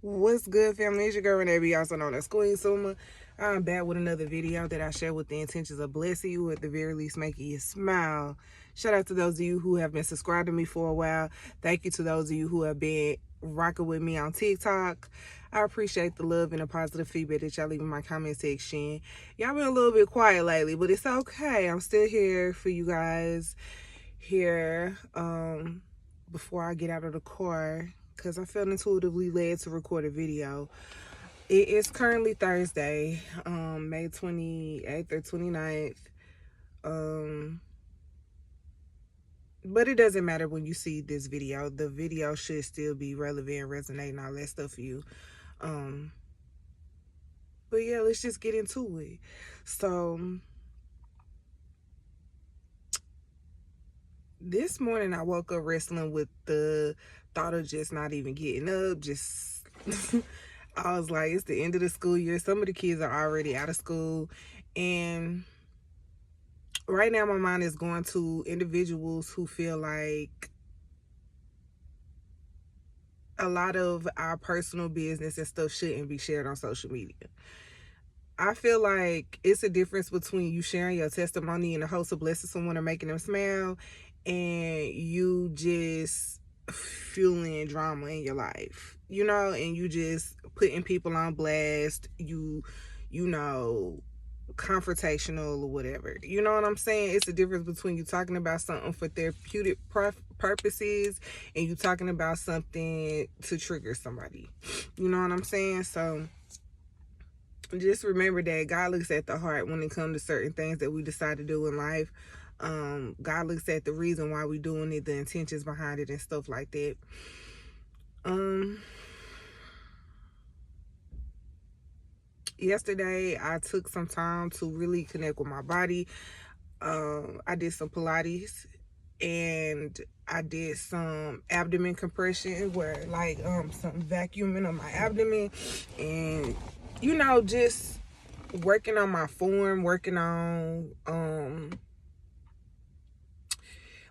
What's good, family? It's your girl Renee B, also known as Queen Suma. I'm back with another video that I share with the intentions of blessing you, at the very least making you smile. Shout out to those of you who have been subscribed to me for a while. Thank you to those of you who have been rocking with me on TikTok. I appreciate the love and the positive feedback that y'all leave in my comment section. Y'all been a little bit quiet lately, but it's okay. I'm still here for you guys here. Before I get out of the car, because I felt intuitively led to record a video. It is currently Thursday, May 28th or 29th. But it doesn't matter when you see this video. The video should still be relevant, resonating, all that stuff for you. But yeah, let's just get into it. So this morning I woke up wrestling with the thought of just not even getting up. Just I was like, it's the end of the school year. Some of the kids are already out of school. And right now my mind is going to individuals who feel like a lot of our personal business and stuff shouldn't be shared on social media. I feel like it's a difference between you sharing your testimony in the hopes of blessing someone or making them smile, and you just fueling drama in your life, and you just putting people on blast, you know, confrontational or whatever. You know what I'm saying? It's a difference between you talking about something for therapeutic purposes and you talking about something to trigger somebody. You know what I'm saying? So just remember that God looks at the heart when it comes to certain things that we decide to do in life. God looks at the reason why we're doing it, the intentions behind it, and stuff like that. Yesterday, I took some time to really connect with my body. I did some Pilates and I did some abdomen compression, where like some vacuuming of my abdomen, and just working on my form, working on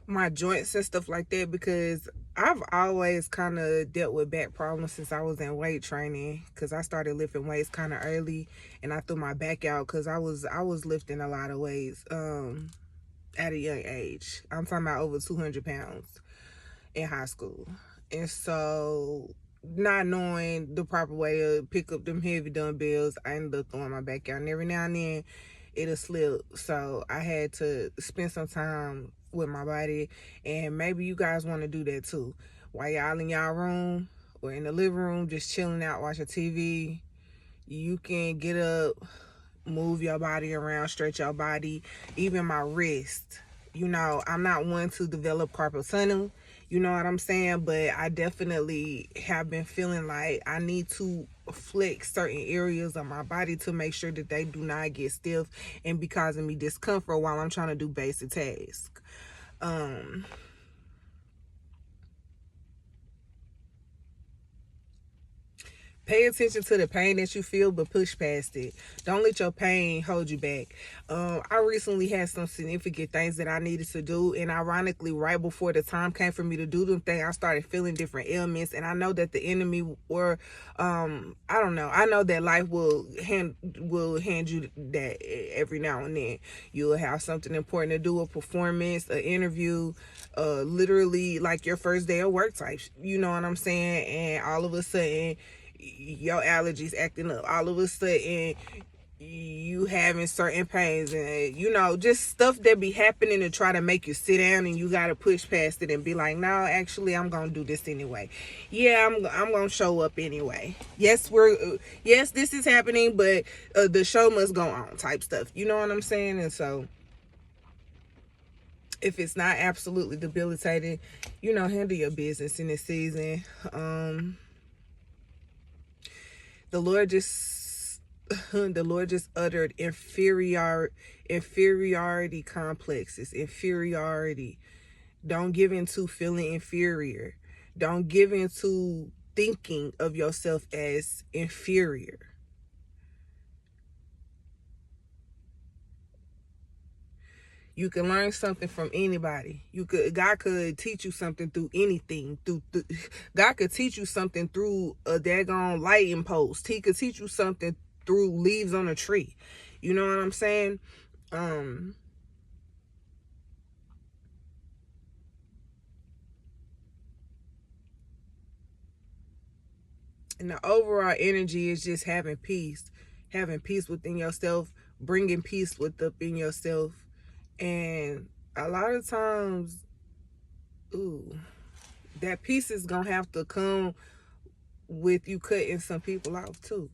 my joints and stuff like that, because I've always kind of dealt with back problems since I was in weight training, because I started lifting weights kind of early and I threw my back out because I was lifting a lot of weights at a young age. I'm talking about over 200 pounds in high school. And so, not knowing the proper way to pick up them heavy dumbbells, I ended up throwing my back out, and every now and then it'll slip. So I had to spend some time with my body, and maybe you guys want to do that too. While y'all in y'all room or in the living room just chilling out watching TV, you can get up, move your body around, stretch your body. Even my wrist, I'm not one to develop carpal tunnel, you know what I'm saying, but I definitely have been feeling like I need to flex certain areas of my body to make sure that they do not get stiff and be causing me discomfort while I'm trying to do basic tasks. Pay attention to the pain that you feel, but push past it. Don't let your pain hold you back. I recently had some significant things that I needed to do, and ironically, right before the time came for me to do them things, I started feeling different ailments, and I know that the enemy, or I don't know, I know that life will hand you that every now and then. You'll have something important to do, a performance, an interview, literally like your first day of work type, you know what I'm saying, and all of a sudden your allergies acting up, all of a sudden you having certain pains, and just stuff that be happening to try to make you sit down, and you got to push past it and be like, no, actually I'm gonna do this anyway. Yeah, I'm gonna show up anyway. Yes, this is happening, but the show must go on type stuff, you know what I'm saying? And so if it's not absolutely debilitating, handle your business in this season. The Lord just uttered inferiority complexes, inferiority. Don't give into feeling inferior. Don't give into thinking of yourself as inferior. You can learn something from anybody. God could teach you something through anything. God could teach you something through a daggone lighting post. He could teach you something through leaves on a tree. You know what I'm saying? And the overall energy is just having peace within yourself, bringing peace within yourself. And a lot of times, that peace is gonna have to come with you cutting some people off too.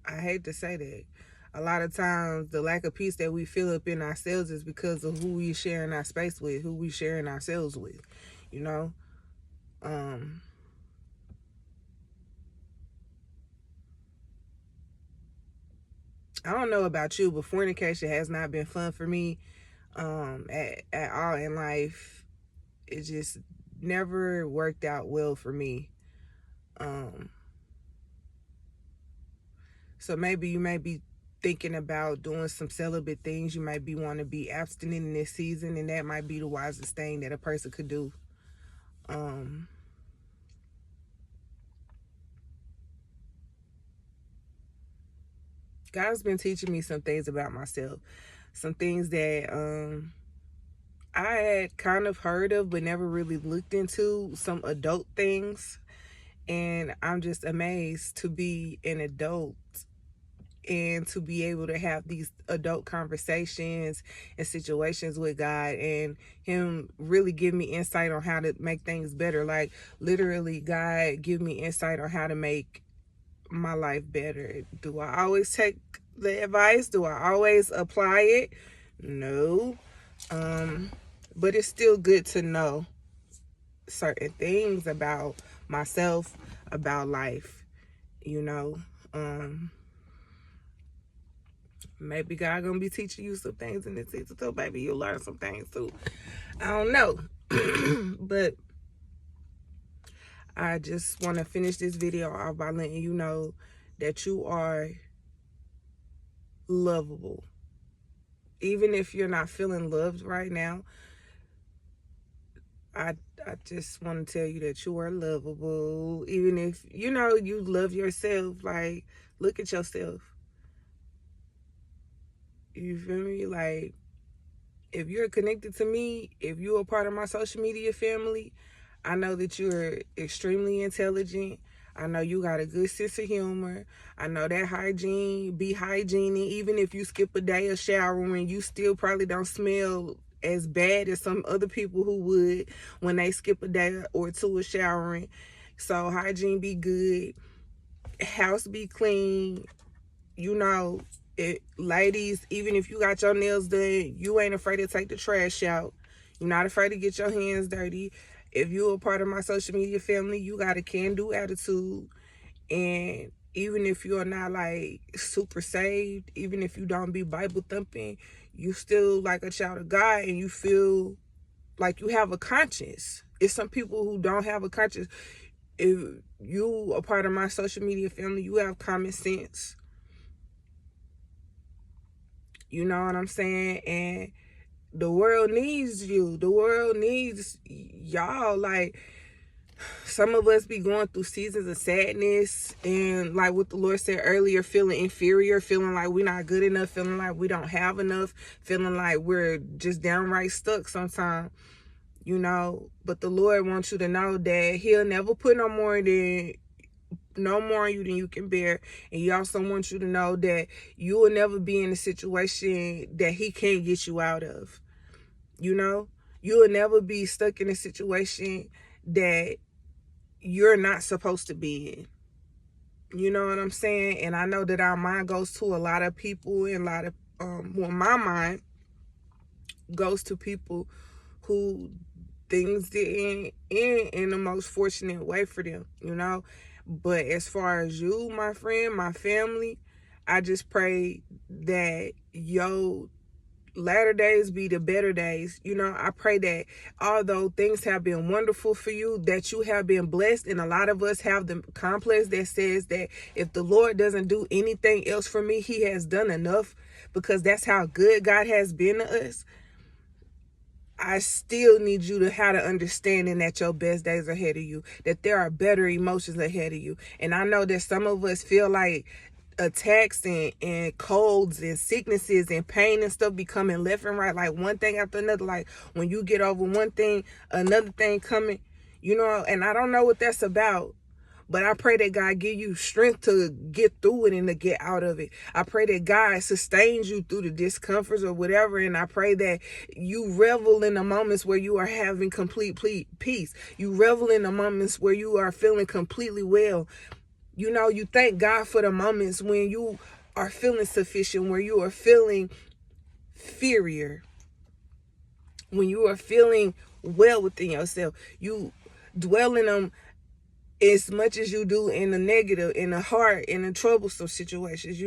I hate to say that. A lot of times the lack of peace that we feel up in ourselves is because of who we sharing our space with, who we sharing ourselves with, you know? I don't know about you, but fornication has not been fun for me at all in life. It just never worked out well for me. So maybe you may be thinking about doing some celibate things. You might be want to be abstinent in this season, and that might be the wisest thing that a person could do. God's been teaching me some things about myself, some things that I had kind of heard of but never really looked into, some adult things. And I'm just amazed to be an adult and to be able to have these adult conversations and situations with God, and him really give me insight on how to make things better. Like literally, God give me insight on how to make my life better. Do I always take the advice? Do I always apply it? No. But it's still good to know certain things about myself, about life, you know. Maybe God gonna be teaching you some things in this season too. Maybe you'll learn some things too. I don't know. But I just want to finish this video off by letting you know that you are lovable. Even if you're not feeling loved right now, I just want to tell you that you are lovable. Even if, you know, you love yourself, like, look at yourself. You feel me? Like, if you're connected to me, if you're a part of my social media family, I know that you're extremely intelligent. I know you got a good sense of humor. I know that be hygienic. Even if you skip a day of showering, you still probably don't smell as bad as some other people who would when they skip a day or two of showering. So hygiene be good. House be clean. You know, ladies, even if you got your nails done, you ain't afraid to take the trash out. You're not afraid to get your hands dirty. If you're a part of my social media family, you got a can-do attitude. And even if you're not like super saved, even if you don't be Bible thumping, you still like a child of God, and you feel like you have a conscience. It's some people who don't have a conscience. If you are part of my social media family, you have common sense. You know what I'm saying? And the world needs you. The world needs y'all. Like, some of us be going through seasons of sadness, and like what the Lord said earlier, feeling inferior, feeling like we're not good enough, feeling like we don't have enough, feeling like we're just downright stuck sometimes, you know. But the Lord wants you to know that he'll never put no more on you than you can bear. And he also wants you to know that you will never be in a situation that he can't get you out of. You know, you will never be stuck in a situation that you're not supposed to be in. You know what I'm saying? And I know that our mind goes to a lot of people, and a lot of my mind goes to people who things didn't end in the most fortunate way for them, you know. But as far as you, my friend, my family, I just pray that your latter days be the better days. You know, I pray that although things have been wonderful for you, that you have been blessed. And a lot of us have the complex that says that if the Lord doesn't do anything else for me, he has done enough, because that's how good God has been to us. I still need you to have the understanding that your best days are ahead of you, that there are better emotions ahead of you. And I know that some of us feel like attacks and colds and sicknesses and pain and stuff be coming left and right, like one thing after another. Like when you get over one thing, another thing coming, and I don't know what that's about. But I pray that God give you strength to get through it and to get out of it. I pray that God sustains you through the discomforts or whatever. And I pray that you revel in the moments where you are having complete peace. You revel in the moments where you are feeling completely well. You thank God for the moments when you are feeling sufficient, where you are feeling inferior, when you are feeling well within yourself. You dwell in them as much as you do in the negative, in the hard, in the troublesome situations,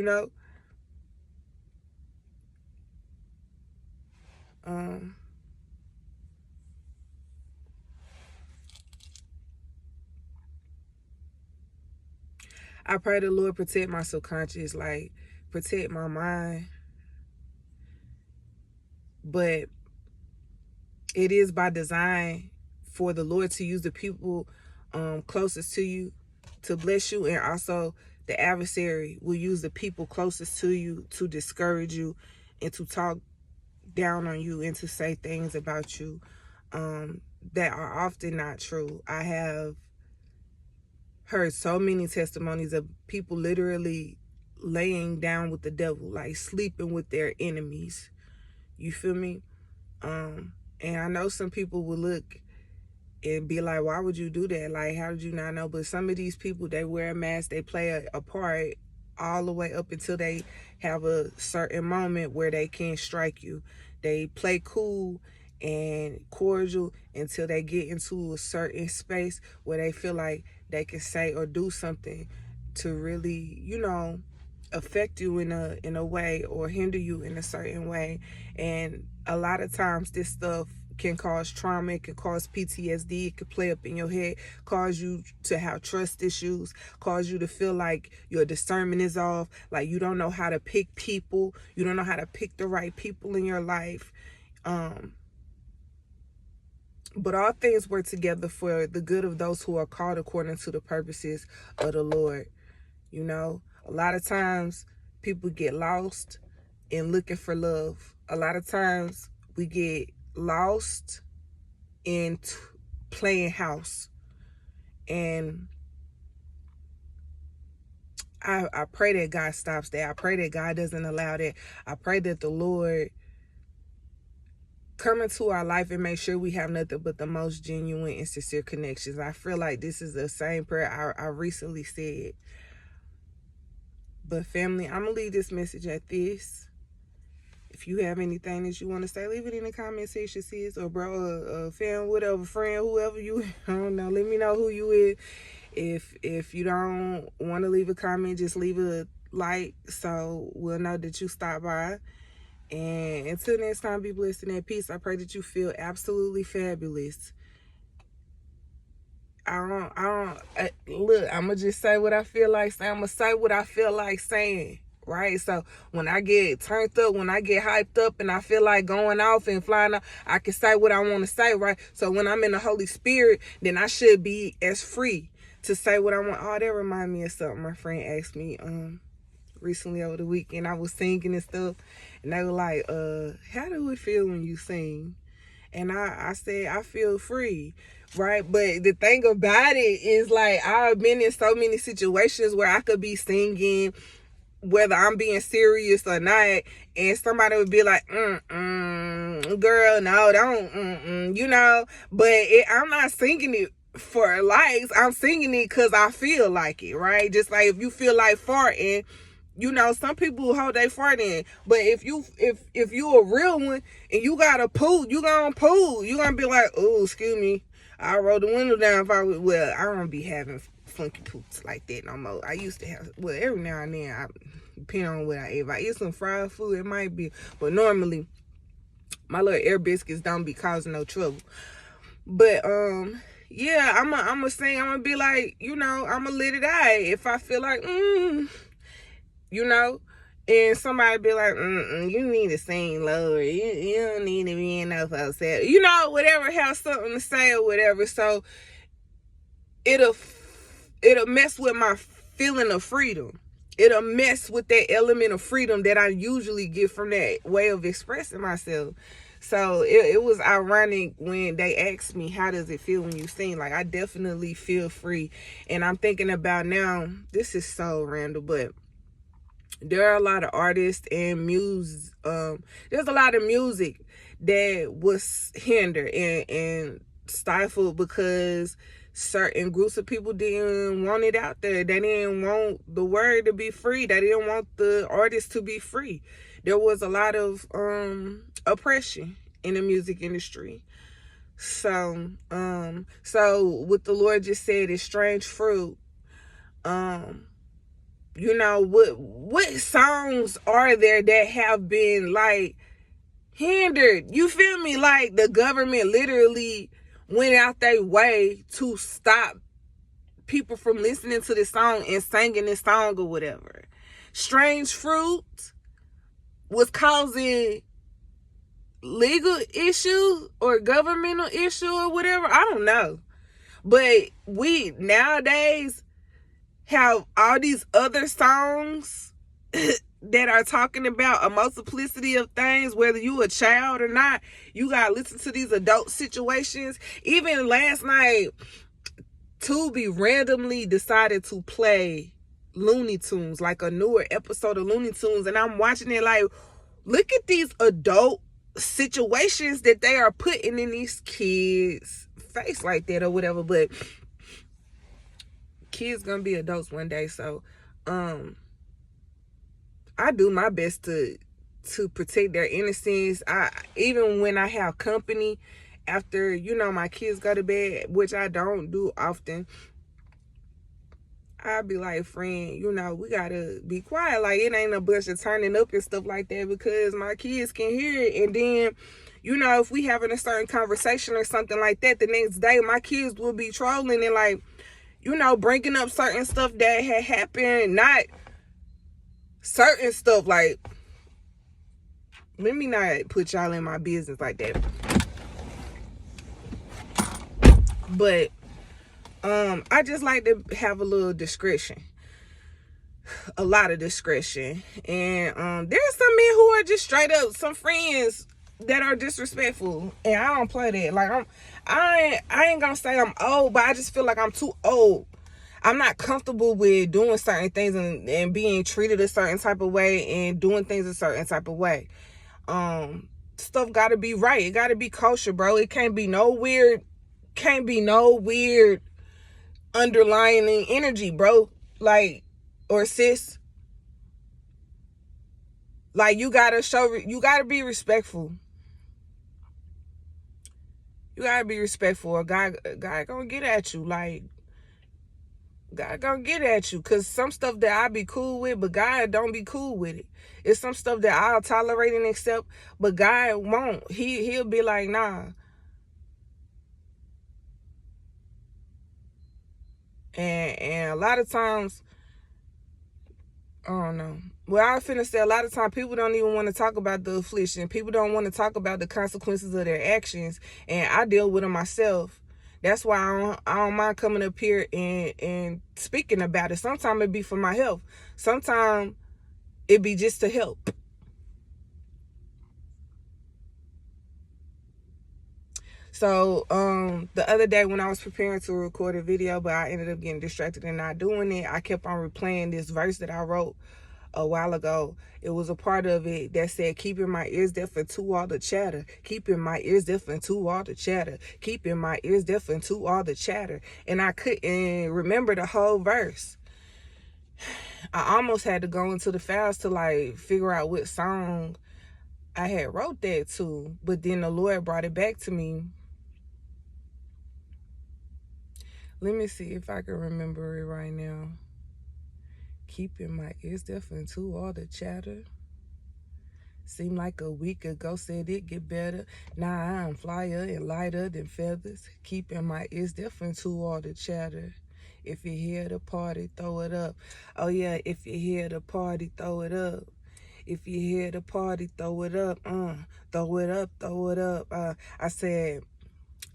I pray the Lord protect my subconscious, like protect my mind. But it is by design for the Lord to use the people closest to you to bless you, and also the adversary will use the people closest to you to discourage you and to talk down on you and to say things about you that are often not true. I have heard so many testimonies of people literally laying down with the devil, like sleeping with their enemies. You feel me? And I know some people will look and be like, why would you do that? Like, how did you not know? But some of these people, they wear a mask, they play a part all the way up until they have a certain moment where they can strike you. They play cool and cordial until they get into a certain space where they feel like they can say or do something to really, affect you in a way or hinder you in a certain way. And a lot of times this stuff can cause trauma, it can cause PTSD, it could play up in your head, cause you to have trust issues, cause you to feel like your discernment is off, like you don't know how to pick people, you don't know how to pick the right people in your life. But all things work together for the good of those who are called according to the purposes of the Lord. A lot of times people get lost in looking for love. A lot of times we get lost in playing house. And I pray that God stops that. I pray that God doesn't allow that. I pray that the Lord come into our life and make sure we have nothing but the most genuine and sincere connections. I feel like this is the same prayer I recently said. But family, I'm going to leave this message at this. If you have anything that you want to say, leave it in the comment section, sis, or bro, a fan, whatever, friend, whoever you, I don't know. Let me know who you is. If you don't want to leave a comment, just leave a like so we'll know that you stopped by. And until next time, be blessed and at peace. I pray that you feel absolutely fabulous. Look, I'm going to just say what I feel like saying. I'm going to say what I feel like saying, right? So when I get turned up, when I get hyped up and I feel like going off and flying off, I can say what I want to say, right? So when I'm in the Holy Spirit, then I should be as free to say what I want. Oh, that remind me of something my friend asked me recently over the weekend. I was singing and stuff, and they were like, how do it feel when you sing? And I said, I feel free, right? But the thing about it is, like, I've been in so many situations where I could be singing, whether I'm being serious or not, and somebody would be like, girl, no, don't, but I'm not singing it for likes. I'm singing it because I feel like it, right? Just like if you feel like farting, some people hold their fart in, but if you a real one and you got a poo, you gonna poo. You gonna be like, oh, excuse me, I roll the window down if I would. Well, I don't be having funky poops like that no more. I used to have, well, every now and then, depending on what I eat. If I eat some fried food, it might be, but normally my little air biscuits don't be causing no trouble. But yeah, I'm gonna sing. I'm gonna be like, I'm gonna let it out if I feel like, And somebody be like, you need to sing lower. You don't need to be in no falsetto. You know, whatever, have something to say or whatever. So it'll mess with my feeling of freedom. It'll mess with that element of freedom that I usually get from that way of expressing myself. So it was ironic when they asked me, how does it feel when you sing? Like, I definitely feel free. And I'm thinking about now, this is so random, but there are a lot of artists and there's a lot of music that was hindered and stifled because certain groups of people didn't want it out there. They didn't want the word to be free. They didn't want the artists to be free. There was a lot of oppression in the music industry. So what the Lord just said is strange fruit. You know, what songs are there that have been like hindered? You feel me? Like the government literally went out their way to stop people from listening to this song and singing this song or whatever. Strange Fruit was causing legal issues or governmental issue or whatever. I don't know. But we nowadays have all these other songs that are talking about a multiplicity of things, whether you a child or not. You gotta listen to these adult situations. Even last night, Tubi randomly decided to play Looney Tunes, like a newer episode of Looney Tunes, and I'm watching it like, look at these adult situations that they are putting in these kids' face like that or whatever. But kids gonna be adults one day, so I do my best to protect their innocence. Even when I have company after, you know, my kids go to bed, which I don't do often, I'll be like, friend, you know, we gotta be quiet. Like, it ain't a bunch of turning up and stuff like that because my kids can hear it. And then, you know, if we having a certain conversation or something like that, the next day my kids will be trolling and like, you know, bringing up certain stuff that had happened, not certain stuff. Like, let me not put y'all in my business like that. But I just like to have a little discretion, a lot of discretion. And there's some men who are just straight up some friends that are disrespectful, and I don't play that. Like, I ain't gonna say I'm old, but I just feel like I'm too old. I'm not comfortable with doing certain things and being treated a certain type of way and doing things a certain type of way. Stuff gotta be right. It gotta be kosher, bro. It can't be no weird underlying energy, bro. Like, or sis. Like, you gotta be respectful. You gotta be respectful, or God gonna get at you. Like, God gonna get at you, because some stuff that I be cool with, but God don't be cool with it. It's some stuff that I'll tolerate and accept, but God won't. He'll be like, nah. And a lot of times, I don't know. Well, I was finna say, a lot of times people don't even want to talk about the affliction. People don't want to talk about the consequences of their actions, and I deal with them myself. That's why I don't mind coming up here and speaking about it. Sometimes it be for my health. Sometimes it be just to help. So the other day when I was preparing to record a video, but I ended up getting distracted and not doing it, I kept on replaying this verse that I wrote a while ago. It was a part of it that said, keeping my ears deaf to all the chatter, keeping my ears deaf to all the chatter, keeping my ears deaf to all the chatter. And I couldn't remember the whole verse. I almost had to go into the files to like figure out what song I had wrote that to, but then the Lord brought it back to me. Let me see if I can remember it right now. Keeping my ears deaf to all the chatter. Seemed like a week ago said it get better. Now I'm flyer and lighter than feathers. Keeping my ears deaf to all the chatter. If you hear the party, throw it up. Oh yeah, if you hear the party, throw it up. If you hear the party, throw it up, throw it up, throw it up. I said,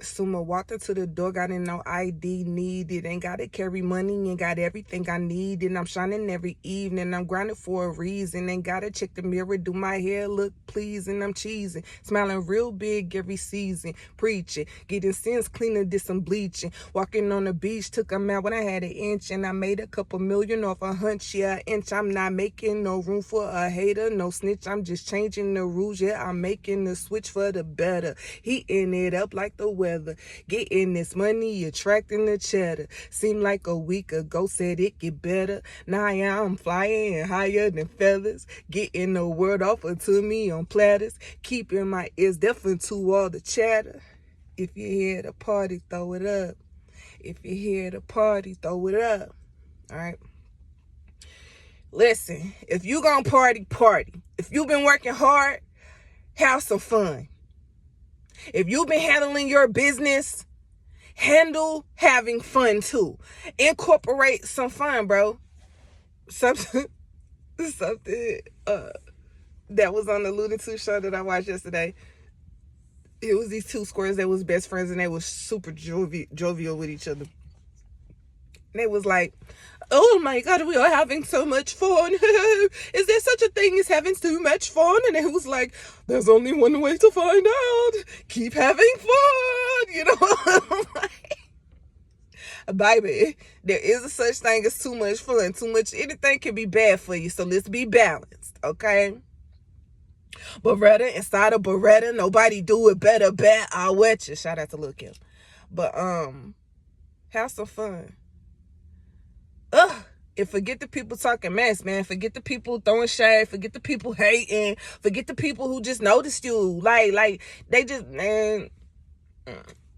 Suma walked into the door, got in no ID needed. Ain't gotta carry money, ain't got everything I need. And I'm shining every evening. I'm grinding for a reason. Ain't gotta check the mirror, do my hair look pleasing. I'm cheesing, smiling real big every season. Preaching, getting sins cleaner, did some bleaching. Walking on the beach, took a mile when I had an inch. And I made a couple million off a hunch, yeah, an inch. I'm not making no room for a hater, no snitch. I'm just changing the rules, yeah, I'm making the switch for the better. Heating it up like the weather. Getting this money, attracting the cheddar. Seemed like a week ago, said it get better. Now I'm flying higher than feathers. Getting the word offered to me on platters. Keeping my ears deafened to all the chatter. If you hear the party, throw it up. If you hear the party, throw it up. All right. Listen, if you gonna party, party. If you've been working hard, have some fun. If you've been handling your business, handle having fun too. Incorporate some fun, bro. Something that was on the Looney Tunes show that I watched yesterday. It was these two squares that was best friends and they was super jovial with each other. And they was like, oh my God, we are having so much fun. Is there such a thing as having too much fun? And it was like, there's only one way to find out. Keep having fun. You know, baby, there is a such thing as too much fun. Too much, anything can be bad for you. So let's be balanced, okay? Beretta inside of Beretta, nobody do it better. Bet I'll wet you. Shout out to Lil Kim. But have some fun. And forget the people talking mess, man. Forget the people throwing shade. Forget the people hating. Forget the people who just noticed you. Like they just, man.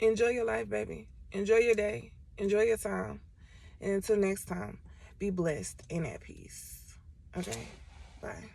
Enjoy your life, baby. Enjoy your day. Enjoy your time. And until next time, be blessed and at peace. Okay? Bye.